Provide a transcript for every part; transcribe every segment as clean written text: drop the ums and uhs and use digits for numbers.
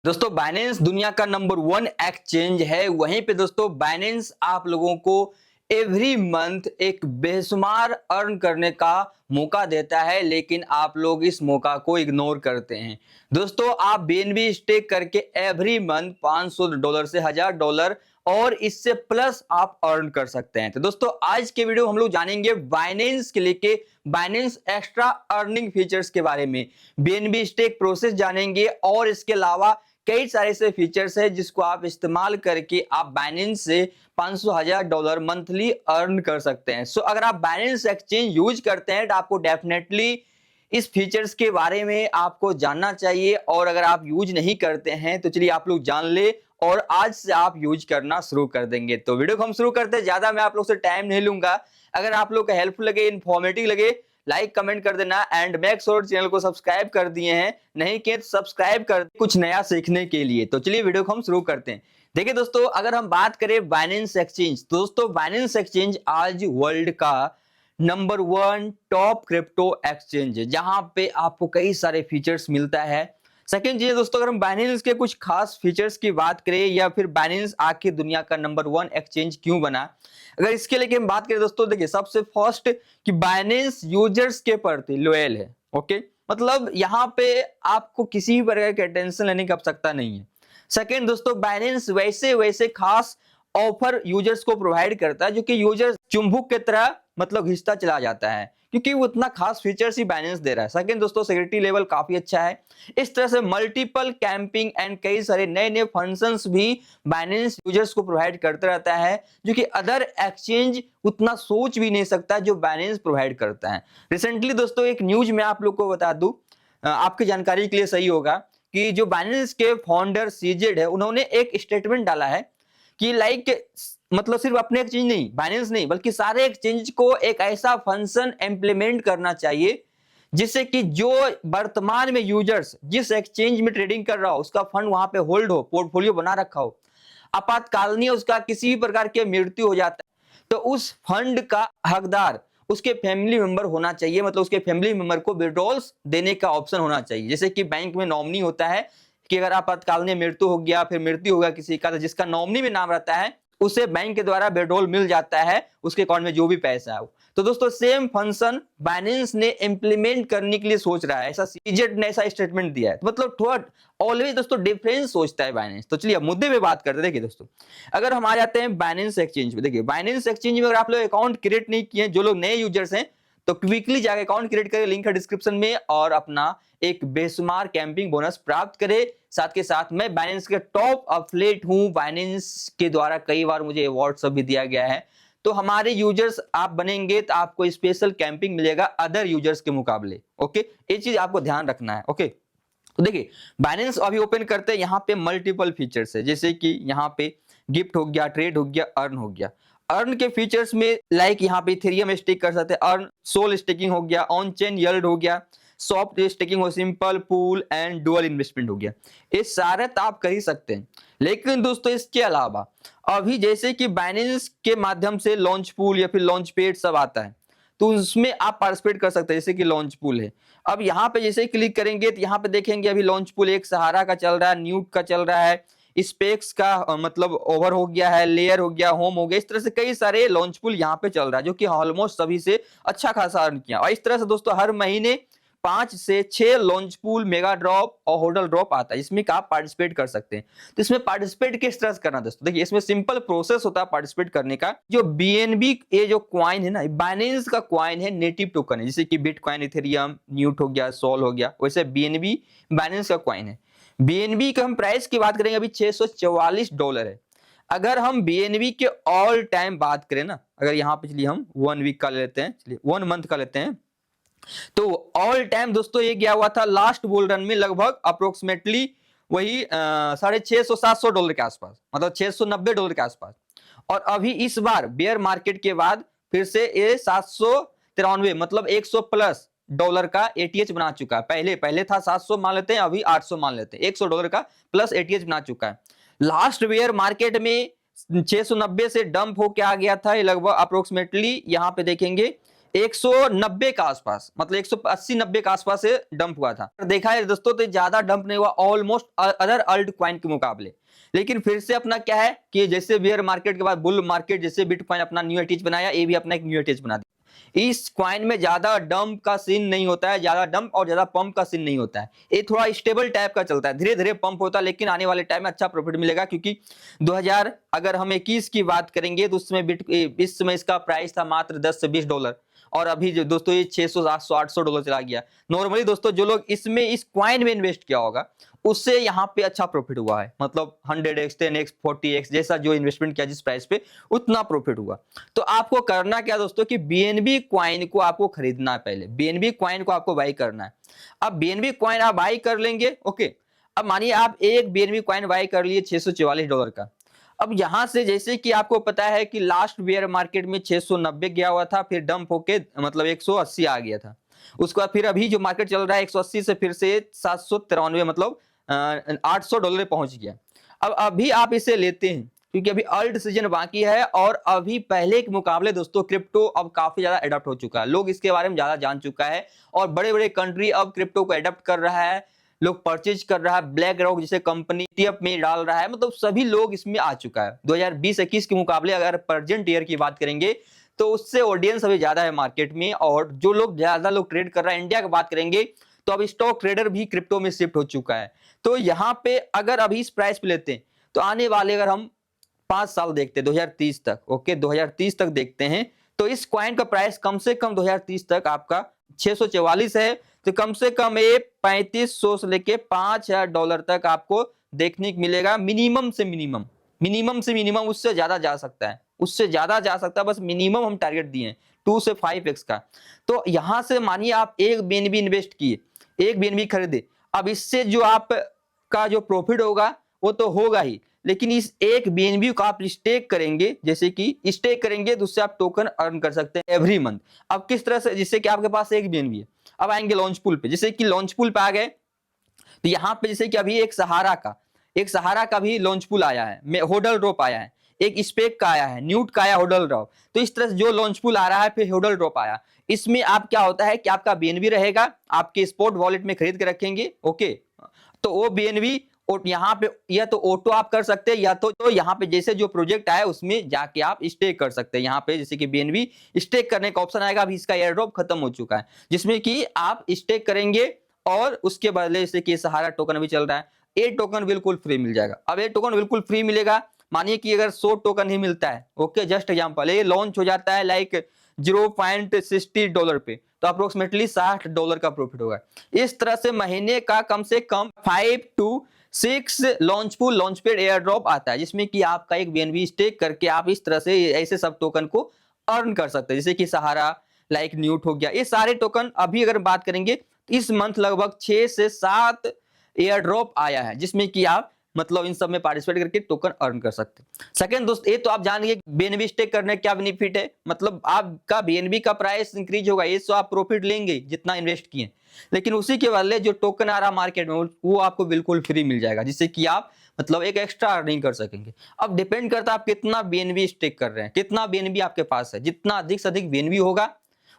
दोस्तों बाइनेंस दुनिया का नंबर वन एक्सचेंज है। वहीं पे दोस्तों बाइनेंस आप लोगों को एवरी मंथ एक बेशुमार अर्न करने का मौका देता है, लेकिन आप लोग इस मौका को इग्नोर करते हैं। दोस्तों आप बीएनबी स्टेक करके एवरी मंथ $500 से $1000 और इससे प्लस आप अर्न कर सकते हैं। तो दोस्तों आज के वीडियो हम लोग जानेंगे बाइनेंस के लेके बाइनेंस एक्स्ट्रा अर्निंग फीचर्स के बारे में, बीएनबी स्टेक प्रोसेस जानेंगे और इसके अलावा कई सारे ऐसे फीचर्स है जिसको आप इस्तेमाल करके आप बाइनेंस से $500,000 मंथली अर्न कर सकते हैं। सो अगर आप बाइनेंस एक्सचेंज यूज करते हैं तो आपको डेफिनेटली इस फीचर्स के बारे में आपको जानना चाहिए, और अगर आप यूज नहीं करते हैं तो चलिए आप लोग जान ले और आज से आप यूज करना शुरू कर देंगे। तो वीडियो को हम शुरू करते हैं, ज्यादा मैं आप लोग से टाइम नहीं लूंगा। अगर आप लोग को हेल्पफुल लगे, इन्फॉर्मेटिव लगे, लाइक कमेंट कर देना एंड मेक श्योर चैनल को सब्सक्राइब कर दिए हैं, नहीं किए तो सब्सक्राइब कर कुछ नया सीखने के लिए। तो चलिए वीडियो को हम शुरू करते हैं। देखिए दोस्तों अगर हम बात करें बाइनेंस एक्सचेंज, दोस्तों बाइनेंस एक्सचेंज आज वर्ल्ड का number one top crypto exchange है, जहां पे आपको कई सारे फीचर्स मिलता है। सेकंड चीज दोस्तों, अगर हम बाइनेंस के कुछ खास फीचर्स की बात करें या फिर बाइनेंस आखिर दुनिया का नंबर वन एक्सचेंज क्यों बना, अगर इसके लिए हम बात करें दोस्तों, देखिए सबसे फर्स्ट कि बाइनेंस यूजर्स के प्रति लॉयल है। ओके, मतलब यहाँ पे आपको किसी भी प्रकार की टेंशन लेने की आवश्यकता नहीं है। सेकंड दोस्तों, बाइनेंस वैसे वैसे खास ऑफर यूजर्स को प्रोवाइड करता है जो कि यूजर चुंबक की तरह मतलब घिसता चला जाता है, क्योंकि वो इतना खास फीचर्स ही बाइनेंस दे रहा है। सेकंड दोस्तों, सिक्योरिटी लेवल काफी अच्छा है। इस तरह से मल्टीपल कैंपिंग एंड कई सारे नए नए फंक्शंस भी बाइनेंस यूजर्स को प्रोवाइड करता रहता है, जो कि अदर एक्सचेंज उतना सोच भी नहीं सकता जो बाइनेंस प्रोवाइड करता है। रिसेंटली दोस्तों एक न्यूज में आप लोग को बता दूं, आपकी जानकारी के लिए सही होगा कि जो बाइनेंस के फाउंडर सीजेड है, उन्होंने एक स्टेटमेंट डाला है कि लाइक मतलब सिर्फ अपने एक्सचेंज नहीं, बाइनेंस नहीं, बल्कि सारे एक्सचेंज को एक ऐसा फंक्शन इंप्लीमेंट करना चाहिए जिससे कि जो वर्तमान में यूजर्स जिस एक्सचेंज में ट्रेडिंग कर रहा हो उसका फंड वहां पे होल्ड हो, पोर्टफोलियो बना रखा हो, आपातकालीन उसका किसी भी प्रकार की मृत्यु हो जाता है तो उस फंड का हकदार उसके फैमिली मेंबर होना चाहिए। मतलब उसके फैमिली मेंबर को विड्रॉल्स देने का ऑप्शन होना चाहिए। जैसे कि बैंक में नॉमिनी होता है कि अगर आपातकालीन मृत्यु हो गया, फिर मृत्यु होगा किसी का, तो जिसका नॉमिनी में नाम रहता है उसे बैंक के द्वारा विड्रॉल मिल जाता है, उसके अकाउंट में जो भी पैसा है। तो दोस्तों सेम फंक्शन बाइनेंस ने इंप्लीमेंट करने के लिए सोच रहा है, ऐसा सीजेड ने ऐसा स्टेटमेंट दिया है। तो मतलब थोड़ा ऑलवेज दोस्तों डिफरेंस सोचता है बाइनेंस। तो चलिए अब मुद्दे पे बात करते हैं। देखिए दोस्तों अगर हम आ जाते हैं बाइनेंस एक्सचेंज पे, देखिए बाइनेंस एक्सचेंज में अगर आप लोग अकाउंट क्रिएट नहीं किए, जो लोग नए यूजर्स हैं, तो क्विकली जाकर अकाउंट क्रिएट करें, लिंक है डिस्क्रिप्शन में, और अपना एक बेशुमार कैंपिंग बोनस प्राप्त करें। साथ के साथ मैं बाइनेंस के टॉप एफिलिएट हूं, बाइनेंस के द्वारा कई बार मुझे अवार्ड सब भी दिया गया है। तो हमारे यूजर्स आप बनेंगे तो आपको स्पेशल कैंपिंग मिलेगा अदर यूजर्स के मुकाबले। ओके, ये चीज आपको ध्यान रखना है। ओके, तो देखिए बाइनेंस अभी ओपन करते हैं, यहाँ पे मल्टीपल फीचर्स है, जैसे कि यहाँ पे गिफ्ट हो गया, ट्रेड हो गया, अर्न हो गया। अर्न के फीचर्स में लाइक यहाँ पे इथेरियम स्टेक कर सकते हैं, अर्न सोल स्टेकिंग हो गया, ऑन चेन यील्ड हो गया, सॉफ्ट स्टेकिंग हो, simple pool and dual investment हो गया। ये सारे तो आप कर ही सकते हैं, लेकिन दोस्तों इसके अलावा अभी जैसे कि बाइनेंस के माध्यम से लॉन्च पूल या फिर लॉन्च पेड सब आता है, तो उसमें आप पार्टिसिपेट कर सकते हैं। जैसे कि लॉन्च पूल है, अब यहाँ पे जैसे क्लिक करेंगे तो यहाँ पे देखेंगे अभी लॉन्च पूल एक सहारा का चल रहा है, न्यूट का चल रहा है, स्पेक्स का मतलब ओवर हो गया है, लेयर हो गया, होम हो गया। इस तरह से कई सारे लॉन्च पूल यहाँ पे चल रहा है, जो कि ऑलमोस्ट सभी से अच्छा खासा अर्न किया। और इस तरह से दोस्तों हर महीने 5 से 6 लॉन्च पूल, मेगा ड्रॉप और होडल ड्रॉप आता है, इसमें आप पार्टिसिपेट कर सकते हैं। तो इसमें पार्टिसिपेट किस तरह से करना दोस्तों, देखिए इसमें सिंपल प्रोसेस होता है पार्टिसिपेट करने का। जो बीएनबी ये जो क्वाइन है ना, बाइनेंस का क्वाइन है, नेटिव टोकन है, जैसे कि बिटकॉइन, इथेरियम, न्यूट हो गया, सोल हो गया, वैसे बीएनबी बाइनेंस का क्वाइन है। बीएनबी का हम प्राइस की बात करेंगे अभी $644 है। अगर हम बीएनबी के ऑल टाइम बात करें ना, अगर यहाँ पे चलिए हम 1 वीक का लेते हैं, चलिए 1 मंथ का लेते हैं, तो ऑल टाइम दोस्तों ये गया हुआ था लास्ट बुल रन में लगभग अप्रोक्सीमेटली वही $600-700 के आसपास, मतलब $690 के आसपास। और अभी इस बार बेयर मार्केट के बाद फिर से ये 793 मतलब 100 प्लस डॉलर का एटीएच बना चुका है। पहले पहले था 700 मान लेते हैं, अभी 800 मान लेते हैं, $100 का प्लस एटीएच बना चुका है। लास्ट बेयर मार्केट में 690 से डंप होके आ गया था, ये लगभग अप्रोक्सीमेटली यहाँ पे देखेंगे 190 के आसपास, मतलब 180-90 के आसपास से डंप हुआ था। देखा है दोस्तों तो ज्यादा डंप नहीं हुआ ऑलमोस्ट अदर अल्ट कॉइन के मुकाबले। लेकिन फिर से अपना क्या है कि जैसे बियर मार्केट के बाद बुल मार्केट, जैसे बिटकॉइन अपना न्यू एटीज बनाया, ये भी अपना एक न्यू एटीज बना दिया। इस क्वाइन में ज्यादा डंप का सीन नहीं होता है, ज्यादा डंप और ज्यादा पंप का सीन नहीं होता है। ये थोड़ा स्टेबल टाइप का चलता है, धीरे धीरे पंप होता है, लेकिन आने वाले टाइम में अच्छा प्रॉफिट मिलेगा। क्योंकि 2000 अगर हम 21 की बात करेंगे तो उसमें इस समय इसका प्राइस था मात्र 10 से 20 डॉलर, और अभी जो दोस्तों ये 600 700 800 डॉलर चला गया। नॉर्मली दोस्तों जो लोग इसमें इस क्वाइन में इन्वेस्ट किया होगा उससे यहाँ पे अच्छा प्रॉफिट हुआ है, मतलब 100x 10x 40x जैसा जो इन्वेस्टमेंट किया जिस प्राइस पे उतना प्रॉफिट हुआ। तो आपको करना क्या दोस्तों कि बीएनबी क्वाइन को आपको खरीदना है, पहले बीएनबी क्वाइन को आपको बाई करना है। अब बीएनबी क्वाइन आप बाई कर लेंगे, ओके। अब मानिए आप एक बीएनबी क्वाइन बाई कर लिए $644 का। अब यहां से जैसे कि आपको पता है कि लास्ट बेयर मार्केट में 690 गया हुआ था, फिर डंप होके मतलब 180 आ गया था। उसके बाद फिर अभी जो मार्केट चल रहा है 180 से फिर से 793 मतलब $800 पहुंच गया। अब अभी आप इसे लेते हैं क्योंकि अभी अल्ट सीजन बाकी है, और अभी पहले के मुकाबले दोस्तों क्रिप्टो अब काफी ज्यादा एडॉप्ट हो चुका है, लोग इसके बारे में ज्यादा जान चुका है, और बड़े बड़े कंट्री अब क्रिप्टो को एडॉप्ट कर रहा है, लोग परचेज कर रहा है, ब्लैक रॉक जैसे कंपनी टीएफ में डाल रहा है, मतलब सभी लोग इसमें आ चुका है। 2020-21 के मुकाबले अगर प्रेजेंट ईयर की बात करेंगे तो उससे ऑडियंस अभी ज्यादा है मार्केट में, और जो लोग ज्यादा लोग ट्रेड कर रहा है, इंडिया की बात करेंगे तो अब स्टॉक ट्रेडर भी क्रिप्टो में शिफ्ट हो चुका है। तो यहाँ पे अगर अभी इस प्राइस पे लेते हैं तो आने वाले अगर हम 5 साल देखते हैं 2030 तक, ओके 2030 तक देखते हैं, तो इस क्वाइन का प्राइस कम से कम 2030 तक आपका 644 है, तो कम से कम ये 3500 से लेके $5000 तक आपको देखने को मिलेगा। मिनिमम से मिनिमम, मिनिमम से मिनिमम उससे ज्यादा जा सकता है, उससे ज्यादा जा सकता है, बस मिनिमम हम टारगेट दिए 2 से 5x का। तो यहां से मानिए आप एक बीएनबी इन्वेस्ट किए, एक बीएनबी खरीदे, अब इससे जो आप का जो प्रॉफिट होगा वो तो होगा ही, लेकिन इस एक बीएनबी को आप स्टेक करेंगे, जैसे कि स्टेक करेंगे तो उससे आप टोकन अर्न कर सकते हैं एवरी मंथ। अब किस तरह से, जिससे कि आपके पास एक बीएनबी है, अब आएंगे लॉन्च पूल पे, जैसे कि लॉन्च पूल पे आ गए तो यहाँ पे जैसे कि अभी एक सहारा का भी लॉन्च पूल आया है, होडल ड्रॉप आया है, एक स्पेक का आया है, न्यूट का आया होडल ड्रॉप। तो इस तरह से जो लॉन्च पूल आ रहा है, फिर होडल ड्रॉप आया, इसमें आप क्या होता है कि आपका बीएनबी रहेगा, आपके स्पॉट वॉलेट में खरीद के रखेंगे, ओके। तो वो बीएनबी यहाँ पे या तो ऑटो आप कर सकते हैं, या तो यहाँ पे जैसे जो प्रोजेक्ट आया उसमें जाके आप स्टेक कर सकते हैं। यहाँ पे जैसे कि बीएनबी स्टेक करने का ऑप्शन आएगा, अभी इसका एयर ड्रॉप खत्म हो चुका है, जिसमें कि आप स्टेक करेंगे और उसके बदले जैसे कि सहारा टोकन अभी चल रहा है, ये टोकन बिल्कुल फ्री मिल जाएगा। अब ये टोकन बिल्कुल फ्री मिलेगा, मानिए कि अगर 100 टोकन ही मिलता है, ओके जस्ट एग्जांपल, ये लॉन्च हो जाता है लाइक $0.60 पे, तो अप्रोक्सीमेटली $60 का प्रॉफिट होगा। इस तरह से महीने का कम से कम 5 to 6 launch paid air drop आता है, जिसमें कि आपका एक बीएनबी स्टेक करके आप इस तरह से ऐसे सब टोकन को अर्न कर सकते हैं, जैसे कि सहारा, लाइक न्यूट हो गया, ये सारे टोकन। अभी अगर बात करेंगे इस मंथ लगभग 6 से 7 एयर ड्रॉप आया है, जिसमें कि आप मतलब इन सब में पार्टिसिपेट करके टोकन अर्न कर सकते हैं। सेकंड दोस्त, ये तो आप जान गए बीएनबी स्टेक करने क्या बेनिफिट है, मतलब आपका बीएनबी का प्राइस इंक्रीज होगा, ये तो आप प्रॉफिट लेंगे जितना इन्वेस्ट किए, लेकिन उसी के बदले जो टोकन आ रहा मार्केट में वो आपको बिल्कुल फ्री मिल जाएगा, जिससे कि आप मतलब एक एक्स्ट्रा अर्निंग कर सकेंगे। अब डिपेंड करता है आप कितना बीएनबी स्टेक कर रहे हैं, कितना बीएनबी आपके पास है, जितना अधिक से अधिक बीएनबी होगा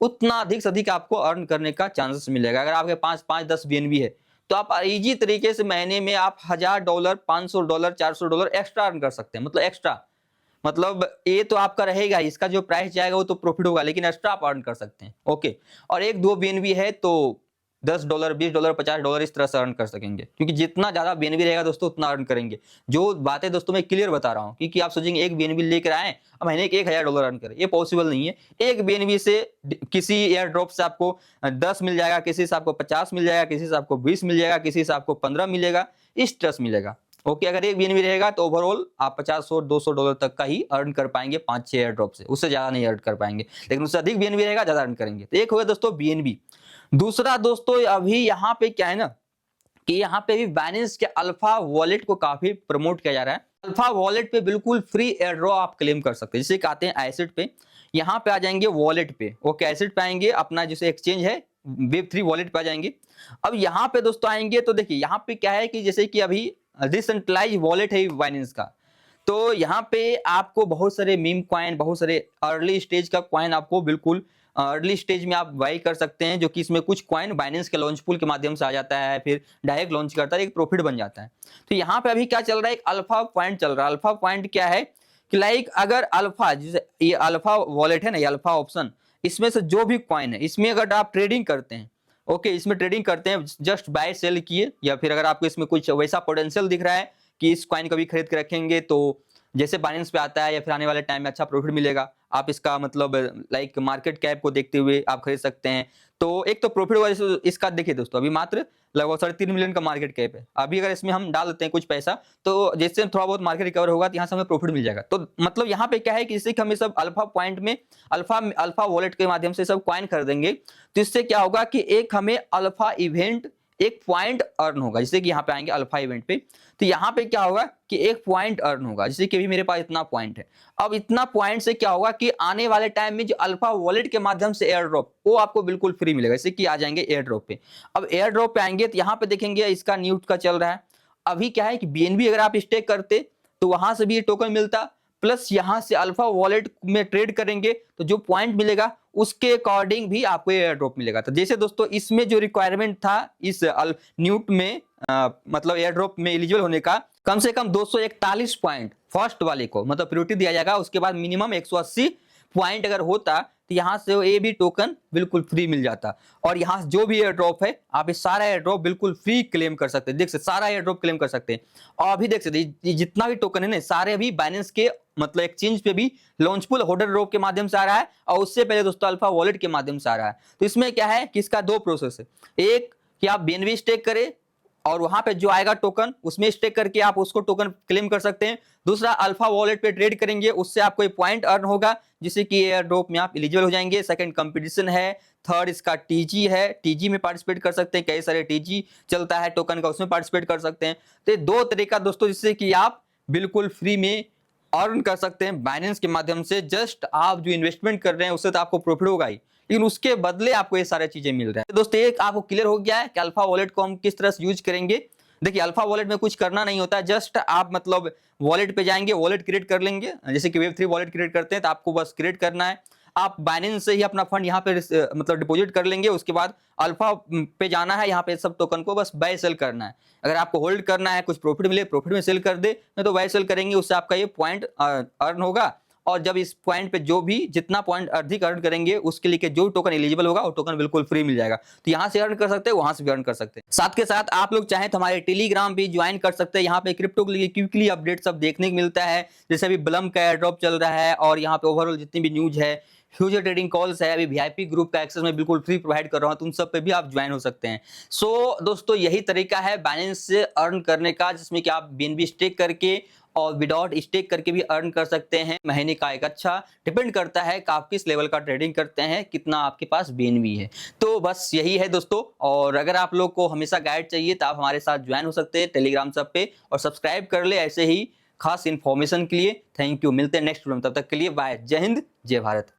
उतना अधिक से अधिक आपको अर्न करने का चांसेस मिलेगा। अगर आपके पास 5-10 बीएनबी है तो आप इजी तरीके से महीने में आप $1000, $500, $400 एक्स्ट्रा अर्न कर सकते हैं, मतलब एक्स्ट्रा, मतलब ये तो आपका रहेगा, इसका जो प्राइस जाएगा वो तो प्रॉफिट होगा, लेकिन एक्स्ट्रा आप अर्न कर सकते हैं, ओके। और एक दो बीएनबी है तो $10, $20, $50 इस तरह से अर्न कर सकेंगे, क्योंकि जितना ज्यादा बीएनबी रहेगा दोस्तों उतना अर्न करेंगे। जो बातें दोस्तों मैं क्लियर बता रहा हूँ, क्योंकि आप सोचेंगे एक बीएनबी लेकर आए अब महीने के $1000 अर्न करें, ये पॉसिबल नहीं है। एक बीएनबी से किसी एयर ड्रॉप से आपको 10 मिल जाएगा, किसी से आपको 50 मिल जाएगा, किसी से आपको 20 मिल जाएगा, किसी से आपको 15 मिलेगा, इस तरह से मिलेगा, ओके। अगर एक बीएनबी रहेगा तो ओवरऑल आप $50-200 तक का ही अर्न कर पाएंगे 5-6 एयर ड्रॉप से, उससे ज्यादा नहीं अर्न कर पाएंगे, लेकिन उससे अधिक बीएनबी रहेगा ज्यादा अर्न करेंगे। तो एक हो गया दोस्तों बीएनबी। दूसरा दोस्तों अभी यहाँ पे क्या है ना कि यहाँ पे भी बाइनेंस के अल्फा वॉलेट को काफी प्रमोट किया जा रहा है। अल्फा वॉलेट पे बिल्कुल फ्री एयर ड्रॉप आप क्लेम कर सकते हैं, जैसे कहते हैं एसेट पे, यहाँ पे आ जाएंगे वॉलेट पे, ओके एसेट पे आएंगे, अपना जैसे एक्सचेंज है Web3 वॉलेट पे आ जाएंगे। अब यहाँ पे दोस्तों आएंगे तो देखिए यहाँ पे क्या है कि जैसे कि अभी डिसेंट्रलाइज वॉलेट है बाइनेंस का, तो यहाँ पे आपको बहुत सारे मीम क्वाइन, बहुत सारे अर्ली स्टेज का क्वाइन आपको बिल्कुल अर्ली स्टेज में आप बाई कर सकते हैं, जो कि इसमें कुछ कॉइन बाइनेंस के लॉन्च पूल के माध्यम से आ जाता है, फिर डायरेक्ट लॉन्च करता है, एक प्रॉफिट बन जाता है। तो यहाँ पे अभी क्या चल रहा है, एक अल्फा पॉइंट चल रहा है। अल्फा पॉइंट क्या है कि लाइक अगर अल्फा, जैसे ये अल्फा वॉलेट है ना, ये अल्फा ऑप्शन, इसमें से जो भी कॉइन है इसमें अगर आप ट्रेडिंग करते हैं, ओके, इसमें ट्रेडिंग करते हैं, जस्ट बाय सेल किए, या फिर अगर आपको इसमें कुछ वैसा पोटेंशियल दिख रहा है कि इस कॉइन को भी खरीद के रखेंगे तो जैसे बाइनेंस पे आता है या फिर आने वाले टाइम में अच्छा प्रॉफिट मिलेगा, आप इसका मतलब लाइक मार्केट कैप को देखते हुए आप खरीद सकते हैं। तो एक तो प्रॉफिट होगा। इसका देखिए दोस्तों, अभी मात्र लगभग 3.5 मिलियन का मार्केट कैप है। अभी अगर इसमें हम डाल देते हैं कुछ पैसा, तो जैसे थोड़ा बहुत मार्केट रिकवर होगा तो यहाँ से हमें प्रॉफिट मिल जाएगा। तो मतलब यहाँ पे क्या है कि इससे कि हमें सब अल्फा पॉइंट में अल्फा वॉलेट के माध्यम से सब कॉइन खरीदेंगे, तो इससे क्या होगा कि एक हमें अल्फा इवेंट एक पॉइंट अर्न होगा। जैसे कि यहाँ पे आएंगे अल्फा इवेंट पे, तो यहाँ पे क्या होगा कि एक पॉइंट अर्न होगा। जैसे कि अभी मेरे पास इतना पॉइंट है, अब इतना पॉइंट से क्या होगा कि आने वाले टाइम में जो अल्फा वॉलेट के माध्यम से एयर ड्रॉप, वो आपको बिल्कुल फ्री मिलेगा। जैसे कि आ जाएंगे एयर ड्रॉप पे। अब एयर ड्रॉप पे आएंगे तो यहाँ पे देखेंगे इसका न्यूट का चल रहा है। अभी क्या है कि बीएनबी अगर आप स्टेक करते तो वहां से भी ये टोकन मिलता, प्लस यहाँ से अल्फा वॉलेट में ट्रेड करेंगे तो जो पॉइंट मिलेगा उसके अकॉर्डिंग भी आपको एयर ड्रॉप मिलेगा। तो जैसे दोस्तों इसमें जो रिक्वायरमेंट था इस न्यूट में मतलब एयर ड्रॉप में एलिजिबल होने का, कम से कम 241 पॉइंट फर्स्ट वाले को मतलब प्रायोरिटी दिया जाएगा। उसके बाद मिनिमम 180 पॉइंट अगर होता तो यहाँ से ये भी टोकन बिल्कुल फ्री मिल जाता। और यहाँ जो भी एयर ड्रॉप है आप ये सारा एयर ड्रॉप बिल्कुल फ्री क्लेम कर सकते हैं। देख सकते सारा एयर ड्रॉप क्लेम कर सकते हैं। और अभी देख सकते जितना भी टोकन है ना, सारे अभी बाइनेंस के मतलब एक्सचेंज पे भी लॉन्च पूल होल्डर ड्रॉप के माध्यम से आ रहा है, और उससे पहले दोस्तों अल्फा वॉलेट के माध्यम से आ रहा है। तो इसमें क्या है कि इसका दो प्रोसेस है। एक कि आप बीएनबी स्टेक करें और वहां पे जो आएगा टोकन उसमें स्टेक करके आप उसको टोकन क्लेम कर सकते हैं। दूसरा अल्फा वॉलेट पे ट्रेड करेंगे, उससे आपको एक पॉइंट अर्न होगा जिससे कि एयर ड्रॉप में आप एलिजिबल हो जाएंगे। सेकंड कंपटीशन है। थर्ड इसका टीजी है, टीजी में पार्टिसिपेट कर सकते हैं। कई सारे टीजी चलता है टोकन का, उसमें पार्टिसिपेट कर सकते हैं। तो ये दो तरीका दोस्तों जिससे कि आप बिल्कुल फ्री में अर्न कर सकते हैं बाइनेंस के माध्यम से। जस्ट आप जो इन्वेस्टमेंट कर रहे हैं उससे तो आपको प्रॉफिट होगा ही, लेकिन उसके बदले आपको ये सारी चीजें मिल रहा है। दोस्तों एक आपको क्लियर हो गया है कि अल्फा वॉलेट को हम किस तरह से यूज करेंगे। देखिए अल्फा वॉलेट में कुछ करना नहीं होता, जस्ट आप मतलब वॉलेट पे जाएंगे, वॉलेट क्रिएट कर लेंगे। जैसे कि वेब3 वॉलेट क्रिएट करते हैं तो आपको बस क्रिएट करना है। आप बाइनेंस से ही अपना फंड यहाँ पे मतलब डिपॉजिट कर लेंगे। उसके बाद अल्फा पे जाना है, यहाँ पे सब टोकन को बस बाय सेल करना है। अगर आपको होल्ड करना है, कुछ प्रॉफिट मिले प्रॉफिट में सेल कर दे, नहीं तो बाय सेल करेंगे, उससे आपका ये पॉइंट अर्न होगा। और जब इस पॉइंट पे जो भी जितना पॉइंट अधिक अर्न करेंगे उसके लिए जो टोकन एलिजिबल होगा वो टोकन बिल्कुल फ्री मिल जाएगा। तो यहाँ से अर्न कर सकते हैं, वहां से भी अर्न कर सकते हैं। साथ के साथ आप लोग चाहें तो हमारे टेलीग्राम भी ज्वाइन कर सकते हैं। यहाँ पे क्रिप्टो के लिए क्विकली अपडेट सब देखने को मिलता है। जैसे अभी ब्लम का एयर ड्रॉप चल रहा है और यहाँ पे ओवरऑल जितनी भी न्यूज है, फ्यूचर ट्रेडिंग कॉल्स है, अभी वीआईपी ग्रुप का एक्सेस मैं बिल्कुल फ्री प्रोवाइड कर रहा हूँ, तो उन सब पे भी आप ज्वाइन हो सकते हैं। सो दोस्तों यही तरीका है बाइनेंस से अर्न करने का, जिसमें कि आप बीएनबी स्टेक करके और विदाउट स्टेक करके भी अर्न कर सकते हैं। महीने का एक अच्छा डिपेंड करता है कि आप किस लेवल का ट्रेडिंग करते हैं, कितना आपके पास बीएनबी है। तो बस यही है दोस्तों। और अगर आप लोग को हमेशा गाइड चाहिए तो आप हमारे साथ ज्वाइन हो सकते हैं टेलीग्राम सब पे, और सब्सक्राइब कर ले ऐसे ही खास इन्फॉर्मेशन के लिए। थैंक यू, मिलते हैं नेक्स्ट वीडियो में, तब तक के लिए बाय। जय हिंद, जय भारत।